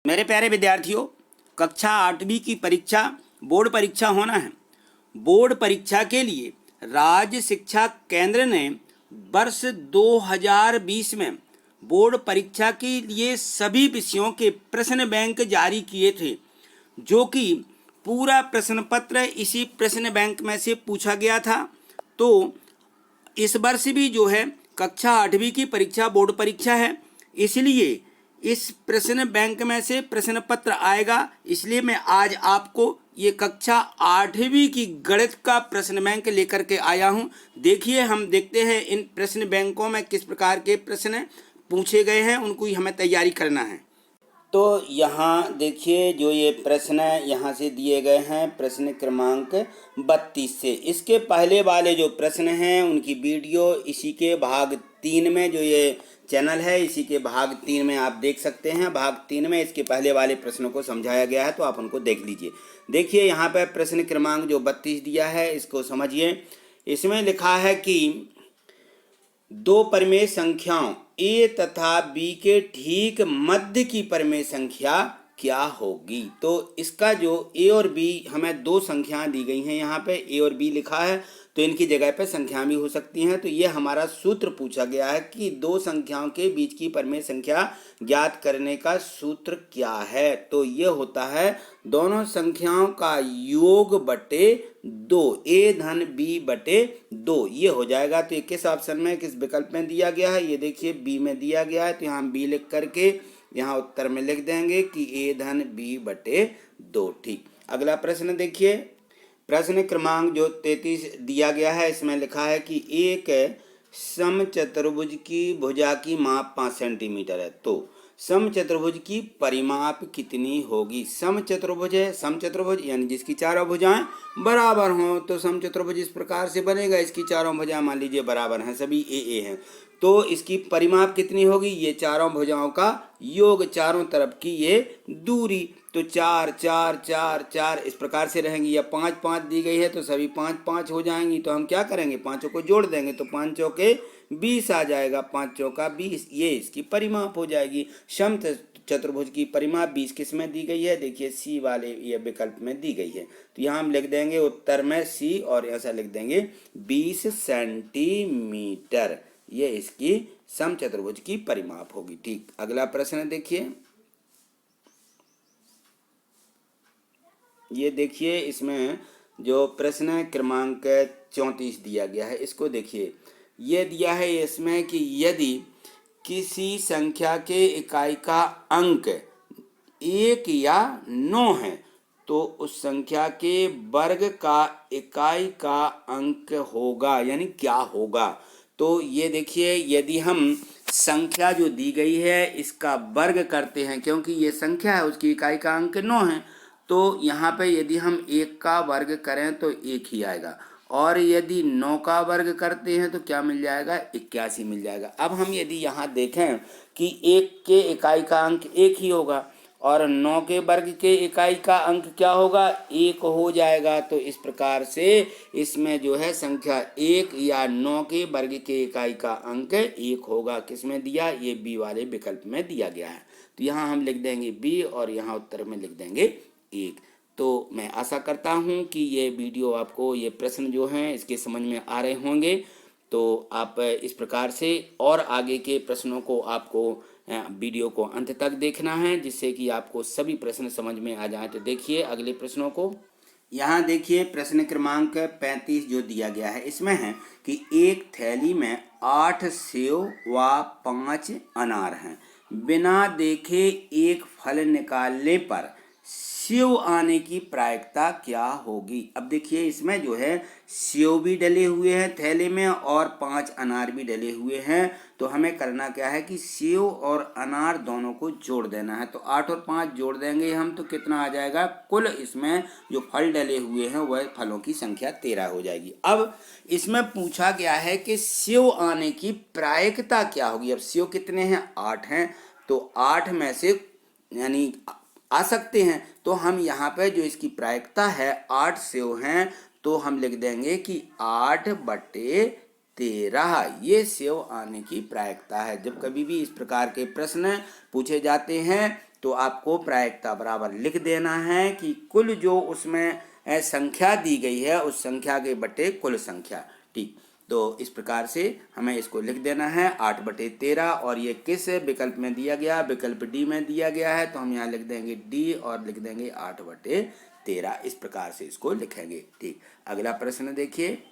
मेरे प्यारे विद्यार्थियों, कक्षा 8वीं की परीक्षा बोर्ड परीक्षा होना है। बोर्ड परीक्षा के लिए राज्य शिक्षा केंद्र ने वर्ष 2020 में बोर्ड परीक्षा के लिए सभी विषयों के प्रश्न बैंक जारी किए थे, जो कि पूरा प्रश्न पत्र इसी प्रश्न बैंक में से पूछा गया था। तो इस वर्ष भी जो है कक्षा 8वीं की परीक्षा बोर्ड परीक्षा है, इसलिए इस प्रश्न बैंक में से प्रश्न पत्र आएगा। इसलिए मैं आज आपको ये कक्षा 8वीं की गणित का प्रश्न बैंक लेकर के आया हूँ। देखिए, हम देखते हैं इन प्रश्न बैंकों में किस प्रकार के प्रश्न पूछे गए हैं, उनको ही हमें तैयारी करना है। तो यहाँ देखिए, जो ये प्रश्न यहाँ से दिए गए हैं प्रश्न क्रमांक 32 से, इसके पहले वाले जो प्रश्न हैं उनकी वीडियो इसी के भाग 3 में, जो ये चैनल है इसी के भाग 3 में आप देख सकते हैं। भाग 3 में इसके पहले वाले प्रश्नों को समझाया गया है, तो आप उनको देख लीजिए। देखिए, यहाँ पर प्रश्न क्रमांक जो 32 दिया है इसको समझिए। इसमें लिखा है कि दो परिमेय संख्याओं ए तथा बी के ठीक मध्य की परिमेय संख्या क्या होगी। तो इसका जो ए और बी, हमें दो संख्याएं दी गई हैं, यहाँ पे ए और बी लिखा है, तो इनकी जगह पे संख्या भी हो सकती हैं। तो ये हमारा सूत्र पूछा गया है कि दो संख्याओं के बीच की परिमेय संख्या ज्ञात करने का सूत्र क्या है। तो ये होता है दोनों संख्याओं का योग बटे 2, ए धन बी बटे 2, ये हो जाएगा। तो ये किस ऑप्शन में, किस विकल्प में दिया गया है, ये देखिए बी में दिया गया है। तो यहाँ हम बी लिख करके यहाँ उत्तर में लिख देंगे कि ए धन बी बटे 2। ठीक, अगला प्रश्न देखिए, प्रश्न क्रमांक जो 33 दिया गया है, इसमें लिखा है कि एक समचतुर्भुज की भुजा की माप 5 सेंटीमीटर है, तो समचतुर्भुज की परिमाप कितनी होगी। समचतुर्भुज है, समचतुर्भुज यानी जिसकी चारों भुजाएं बराबर हों, तो समचतुर्भुज इस प्रकार से बनेगा, इसकी चारों भुजाएं मान लीजिए बराबर हैं, सभी ए हैं, तो इसकी परिमाप कितनी होगी, ये चारों भुजाओं का योग, चारों तरफ की ये दूरी, तो 4 4 4 4 इस प्रकार से रहेंगी। या 5 5 दी गई है तो सभी 5 5 हो जाएंगी, तो हम क्या करेंगे, पांचों को जोड़ देंगे, तो 5 चौके 20 आ जाएगा, 5 चौका 20, ये इसकी परिमाप हो जाएगी। समचतुर्भुज की परिमाप 20 किस में दी गई है, देखिए सी वाले ये विकल्प में दी गई है। तो यहाँ हम लिख देंगे उत्तर में सी, और ऐसा लिख देंगे 20 सेंटीमीटर, ये इसकी समचतुर्भुज की परिमाप होगी। ठीक, अगला प्रश्न देखिए, ये देखिए, इसमें जो प्रश्न क्रमांक 34 दिया गया है, इसको देखिए। ये दिया है इसमें कि यदि किसी संख्या के इकाई का अंक 1 या 9 है, तो उस संख्या के वर्ग का इकाई का अंक होगा, यानी क्या होगा। तो ये देखिए, यदि हम संख्या जो दी गई है इसका वर्ग करते हैं, क्योंकि ये संख्या है उसकी इकाई का अंक 9 है, तो यहाँ पे यदि हम 1 का वर्ग करें तो 1 ही आएगा, और यदि 9 का वर्ग करते हैं तो क्या मिल जाएगा, 81 मिल जाएगा। अब हम यदि यहाँ देखें कि 1 के इकाई का अंक 1 ही होगा, और 9 के वर्ग के इकाई का अंक क्या होगा, 1 हो जाएगा। तो इस प्रकार से इसमें जो है संख्या 1 या 9 के वर्ग के इकाई का अंक 1 होगा। किसमें दिया, ये बी वाले विकल्प में दिया गया है। तो यहाँ हम लिख देंगे बी, और यहाँ उत्तर में लिख देंगे 1। तो मैं आशा करता हूँ कि ये वीडियो आपको, ये प्रश्न जो हैं इसके समझ में आ रहे होंगे। तो आप इस प्रकार से और आगे के प्रश्नों को आपको वीडियो को अंत तक देखना है, जिससे कि आपको सभी प्रश्न समझ में आ जाए। तो देखिए अगले प्रश्नों को, यहाँ देखिए प्रश्न क्रमांक 35 जो दिया गया है, इसमें है कि एक थैली में 8 सेव व 5 अनार हैं, बिना देखे एक फल निकालने पर सेव आने की प्रायिकता क्या होगी। अब देखिए, इसमें जो है सेव भी डले हुए हैं थैले में और 5 अनार भी डले हुए हैं, तो हमें करना क्या है कि सेव और अनार दोनों को जोड़ देना है। तो 8 और 5 जोड़ देंगे हम, तो कितना आ जाएगा, कुल इसमें जो फल डले हुए हैं वह फलों की संख्या 13 हो जाएगी। अब इसमें पूछा गया है कि सेव आने की प्रायिकता क्या होगी। अब सेव कितने हैं, 8 हैं, तो 8 में से यानी आ सकते हैं, तो हम यहाँ पे जो इसकी प्रायिकता है 8 सेव हैं, तो हम लिख देंगे कि 8 बटे 13, ये सेव आने की प्रायिकता है। जब कभी भी इस प्रकार के प्रश्न पूछे जाते हैं तो आपको प्रायिकता बराबर लिख देना है कि कुल जो उसमें संख्या दी गई है उस संख्या के बटे कुल संख्या। ठीक, तो इस प्रकार से हमें इसको लिख देना है 8/13। और ये किस विकल्प में दिया गया? विकल्प डी में दिया गया है, तो हम यहाँ लिख देंगे डी और लिख देंगे 8/13। इस प्रकार से इसको लिखेंगे। ठीक, अगला प्रश्न देखिए।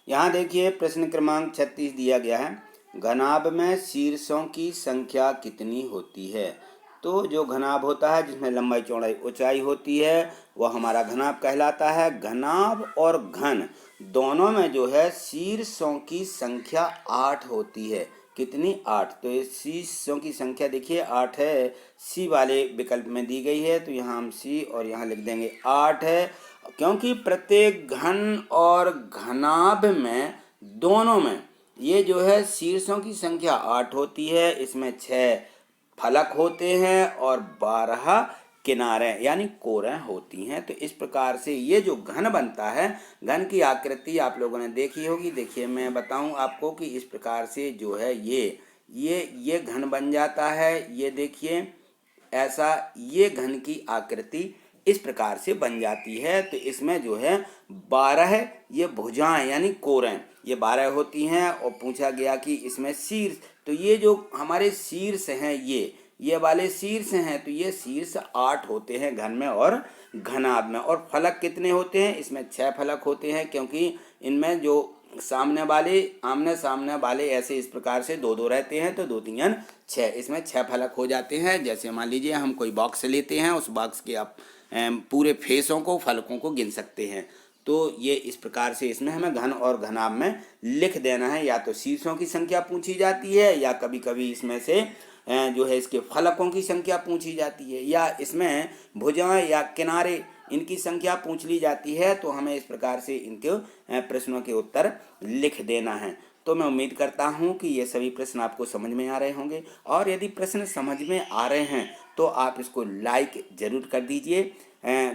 यहाँ देखिए प्रश्न क्रमांक 36 दिया गया है, घनाभ में शीर्षों की संख्या कितनी होती है? तो जो घनाभ होता है जिसमें लंबाई चौड़ाई ऊंचाई होती है वह हमारा घनाभ कहलाता है। घनाभ और घन दोनों में जो है शीर्षों की संख्या 8 होती है। कितनी? 8। तो ये शीर्षों की संख्या देखिए 8 है, सी वाले विकल्प में दी गई है, तो यहाँ हम सी और यहाँ लिख देंगे 8 है, क्योंकि प्रत्येक घन और घनाभ में दोनों में ये जो है शीर्षों की संख्या 8 होती है। इसमें 6 फलक होते हैं और 12 किनारे यानी कोरें होती हैं। तो इस प्रकार से ये जो घन बनता है, घन की आकृति आप लोगों ने देखी होगी। देखिए मैं बताऊं आपको कि इस प्रकार से जो है ये घन बन जाता है। ये देखिए ऐसा ये घन की आकृति इस प्रकार से बन जाती है। तो इसमें जो है 12 ये भुजाएं यानी कोरें ये 12 होती हैं। और पूछा गया कि इसमें शीर्ष, तो ये जो हमारे शीर्ष हैं ये वाले शीर्ष हैं, तो ये शीर्ष 8 होते हैं घन में और घनाभ में। और फलक कितने होते हैं? इसमें 6 फलक होते हैं, क्योंकि इनमें जो आमने सामने वाले ऐसे इस प्रकार से 2-2 रहते हैं, तो 2 3 6, इसमें 6 फलक हो जाते हैं। जैसे मान लीजिए हम कोई बॉक्स लेते हैं, उस बॉक्स के आप पूरे फेसों को फलकों को गिन सकते हैं। तो ये इस प्रकार से इसमें हमें घन और घनाभ में लिख देना है। या तो शीर्षों की संख्या पूछी जाती है, या कभी कभी इसमें से जो है इसके फलकों की संख्या पूछी जाती है, या इसमें भुजाएं या किनारे इनकी संख्या पूछ ली जाती है। तो हमें इस प्रकार से इनके प्रश्नों के उत्तर लिख देना है। तो मैं उम्मीद करता हूं कि ये सभी प्रश्न आपको समझ में आ रहे होंगे। और यदि प्रश्न समझ में आ रहे हैं तो आप इसको लाइक ज़रूर कर दीजिए।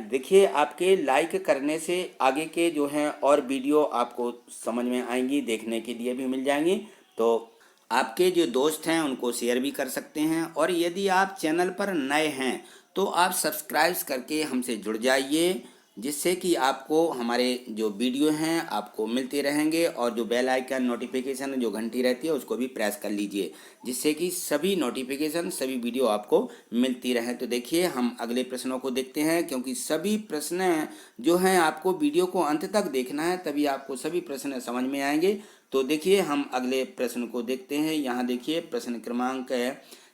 देखिए आपके लाइक करने से आगे के जो हैं और वीडियो आपको समझ में आएंगी, देखने के लिए भी मिल जाएंगी। तो आपके जो दोस्त हैं उनको शेयर भी कर सकते हैं। और यदि आप चैनल पर नए हैं तो आप सब्सक्राइब करके हमसे जुड़ जाइए, जिससे कि आपको हमारे जो वीडियो हैं आपको मिलते रहेंगे। और जो बेल आइकन नोटिफिकेशन जो घंटी रहती है उसको भी प्रेस कर लीजिए, जिससे कि सभी नोटिफिकेशन सभी वीडियो आपको मिलती रहें। तो देखिए हम अगले प्रश्नों को देखते हैं, क्योंकि सभी प्रश्न जो हैं आपको वीडियो को अंत तक देखना है, तभी आपको सभी प्रश्न समझ में आएंगे। तो देखिए हम अगले प्रश्न को देखते हैं। यहाँ देखिए प्रश्न क्रमांक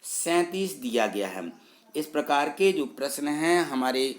37 दिया गया है। इस प्रकार के जो प्रश्न हैं हमारे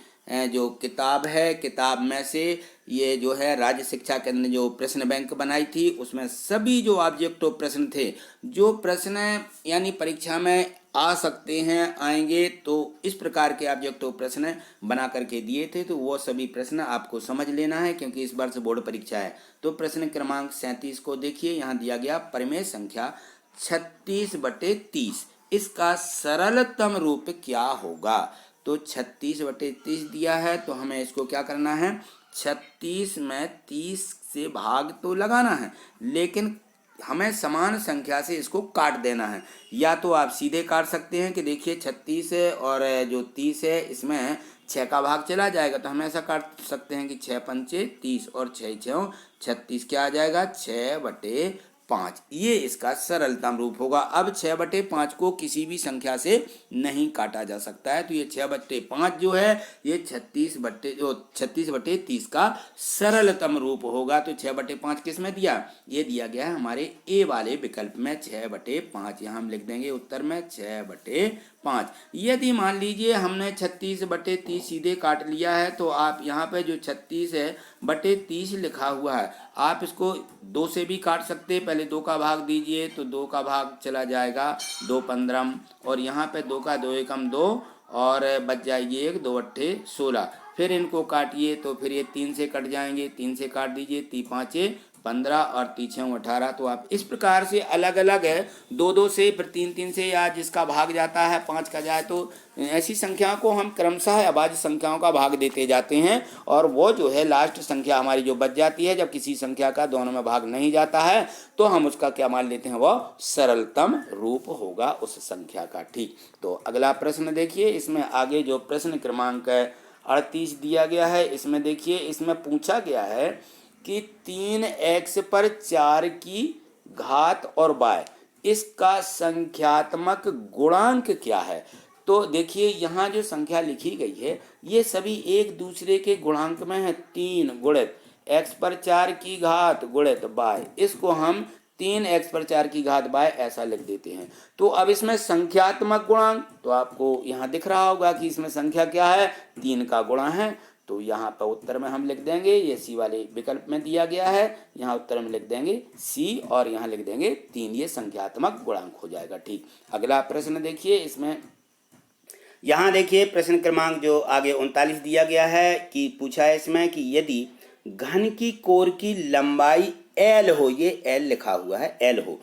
जो किताब है, किताब में से ये जो है राज्य शिक्षा केंद्र ने जो प्रश्न बैंक बनाई थी, उसमें सभी जो ऑब्जेक्टिव प्रश्न थे, जो प्रश्न यानी परीक्षा में आ सकते हैं, आएंगे, तो इस प्रकार के ऑब्जेक्टिव प्रश्न बना करके दिए थे। तो वो सभी प्रश्न आपको समझ लेना है, क्योंकि इस वर्ष बोर्ड परीक्षा है। तो प्रश्न क्रमांक 37 को देखिए। यहाँ दिया गया परिमेय संख्या 36/30, इसका सरलतम रूप क्या होगा? तो 36/30 दिया है, तो हमें इसको क्या करना है? 36 में 30 से भाग तो लगाना है, लेकिन हमें समान संख्या से इसको काट देना है। या तो आप सीधे काट सकते हैं कि देखिए 36 है और जो 30 है इसमें 6 का भाग चला जाएगा, तो हम ऐसा काट सकते हैं कि 6 पंचे 30 और 6 6 36, क्या आ जाएगा? 6/5। ये इसका सरलतम रूप होगा। अब 6/5 को किसी भी संख्या से नहीं काटा जा सकता है, तो ये 6/5 जो है ये 36/30 का सरलतम रूप होगा। तो 6/5 किस में दिया? ये दिया गया है हमारे ए वाले विकल्प में 6/5। यहाँ हम लिख देंगे उत्तर में 6/5। यदि मान लीजिए हमने 36/30 सीधे काट लिया है, तो आप यहाँ पे जो 36/30 लिखा हुआ है, आप इसको 2 से भी काट सकते हैं। पहले 2 का भाग दीजिए, तो 2 का भाग चला जाएगा 2 15, और यहाँ पे 2 का 2 एकम 2 और बच जाएगी 1 2 8 16। फिर इनको काटिए, तो फिर ये 3 से कट जाएंगे, 3 से काट दीजिए, 3 5 15 और 3 18। तो आप इस प्रकार से अलग अलग है 2 से फिर 3 से, या जिसका भाग जाता है 5 का जाए, तो ऐसी संख्याओं को हम क्रमशः अभाज्य संख्याओं का भाग देते जाते हैं, और वो जो है लास्ट संख्या हमारी जो बच जाती है, जब किसी संख्या का दोनों में भाग नहीं जाता है तो हम उसका क्या मान लेते हैं, वो सरलतम रूप होगा उस संख्या का। ठीक, तो अगला प्रश्न देखिए, इसमें आगे जो प्रश्न क्रमांक 38 दिया गया है, इसमें देखिए, इसमें पूछा गया है कि 3x पर 4 की घात और y, इसका संख्यात्मक गुणांक क्या है। तो देखिए यहाँ जो संख्या लिखी गई है ये सभी एक दूसरे के गुणांक में है। 3 गुणित x पर 4 की घात गुणित y, इसको हम 3x पर 4 की घात y ऐसा लिख देते हैं। तो अब इसमें संख्यात्मक गुणांक, तो आपको यहाँ दिख रहा होगा कि इसमें संख्या क्या है, 3 का गुणा है। तो यहाँ पर उत्तर में हम लिख देंगे, ये सी वाले विकल्प में दिया गया है, यहाँ उत्तर में लिख देंगे सी और यहाँ लिख देंगे 3, ये संख्यात्मक गुणांक हो जाएगा। ठीक, अगला प्रश्न देखिए, इसमें यहाँ देखिए प्रश्न क्रमांक जो आगे 39 दिया गया है कि पूछा है इसमें कि यदि घन की कोर की लंबाई L हो, ये L लिखा हुआ है, L हो,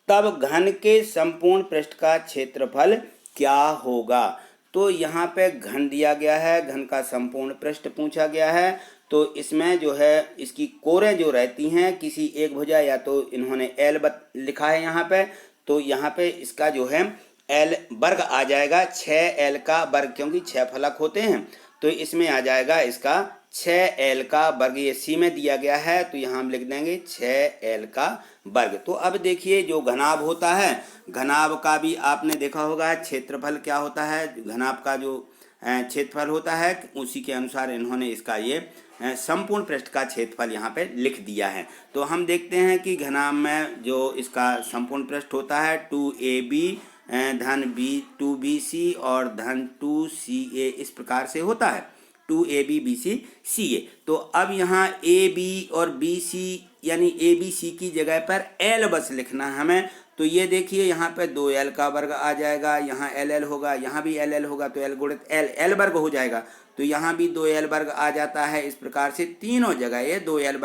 तब घन के संपूर्ण पृष्ठ का क्षेत्रफल क्या होगा। तो यहाँ पे घन दिया गया है, घन का संपूर्ण पृष्ठ पूछा गया है। तो इसमें जो है इसकी कोरें जो रहती हैं किसी एक भुजा, या तो इन्होंने L लिखा है यहाँ पे, तो यहाँ पे इसका जो है L वर्ग आ जाएगा, 6L का वर्ग, क्योंकि 6 फलक होते हैं, तो इसमें आ जाएगा इसका 6L का वर्ग। ये सी में दिया गया है, तो यहाँ हम लिख देंगे 6L का वर्ग। तो अब देखिए जो घनाभ होता है, घनाभ का भी आपने देखा होगा क्षेत्रफल क्या होता है, घनाभ का जो क्षेत्रफल होता है उसी के अनुसार इन्होंने इसका ये संपूर्ण पृष्ठ का क्षेत्रफल यहाँ पे लिख दिया है। तो हम देखते हैं कि घनाभ में जो इसका संपूर्ण पृष्ठ होता है 2AB धन B 2BC और धन 2CA, इस प्रकार से होता है 2AB BC CA। तो अब यहाँ AB और BC यानी ABC की जगह पर L बस लिखना है हमें। तो ये देखिए यहाँ पे 2L का वर्ग आ जाएगा, यहाँ LL होगा, यहाँ भी LL होगा, तो L गुणित L, L वर्ग हो जाएगा, तो यहाँ भी 2L वर्ग आ जाता है। इस प्रकार से तीनों जगह ये 2L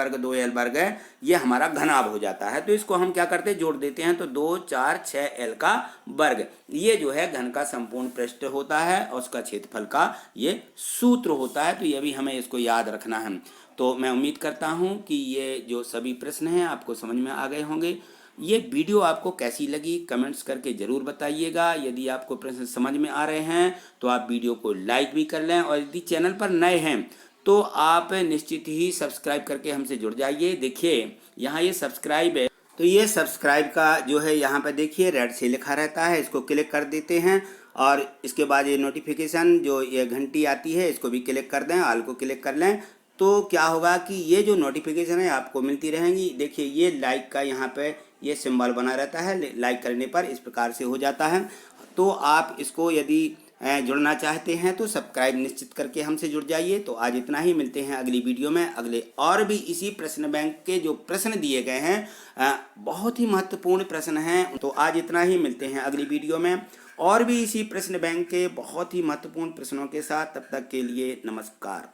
वर्ग है, ये हमारा घनाभ हो जाता है। तो इसको हम क्या करते हैं, जोड़ देते हैं, तो 2 4 6L का वर्ग, ये जो है घन का संपूर्ण पृष्ठ होता है और उसका क्षेत्रफल का ये सूत्र होता है। तो ये भी हमें इसको याद रखना है। तो मैं उम्मीद करता हूँ कि ये जो सभी प्रश्न हैं आपको समझ में आ गए होंगे। ये वीडियो आपको कैसी लगी कमेंट्स करके ज़रूर बताइएगा। यदि आपको प्रश्न समझ में आ रहे हैं तो आप वीडियो को लाइक भी कर लें, और यदि चैनल पर नए हैं तो आप निश्चित ही सब्सक्राइब करके हमसे जुड़ जाइए। देखिए यहाँ ये सब्सक्राइब है, तो ये सब्सक्राइब का जो है यहाँ पर देखिए रेड से लिखा रहता है, इसको क्लिक कर देते हैं, और इसके बाद ये नोटिफिकेशन जो ये घंटी आती है इसको भी क्लिक कर दें, ऑल को क्लिक कर लें। तो क्या होगा कि ये जो नोटिफिकेशन है आपको मिलती रहेंगी। देखिए ये लाइक का यहाँ पे ये सिंबल बना रहता है, लाइक करने पर इस प्रकार से हो जाता है। तो आप इसको यदि जुड़ना चाहते हैं तो सब्सक्राइब निश्चित करके हमसे जुड़ जाइए। तो आज इतना ही, मिलते हैं अगली वीडियो में। अगले और भी इसी प्रश्न बैंक के जो प्रश्न दिए गए हैं बहुत ही महत्वपूर्ण प्रश्न हैं। तो आज इतना ही, मिलते हैं अगली वीडियो में और भी इसी प्रश्न बैंक के बहुत ही महत्वपूर्ण प्रश्नों के साथ। तब तक के लिए नमस्कार।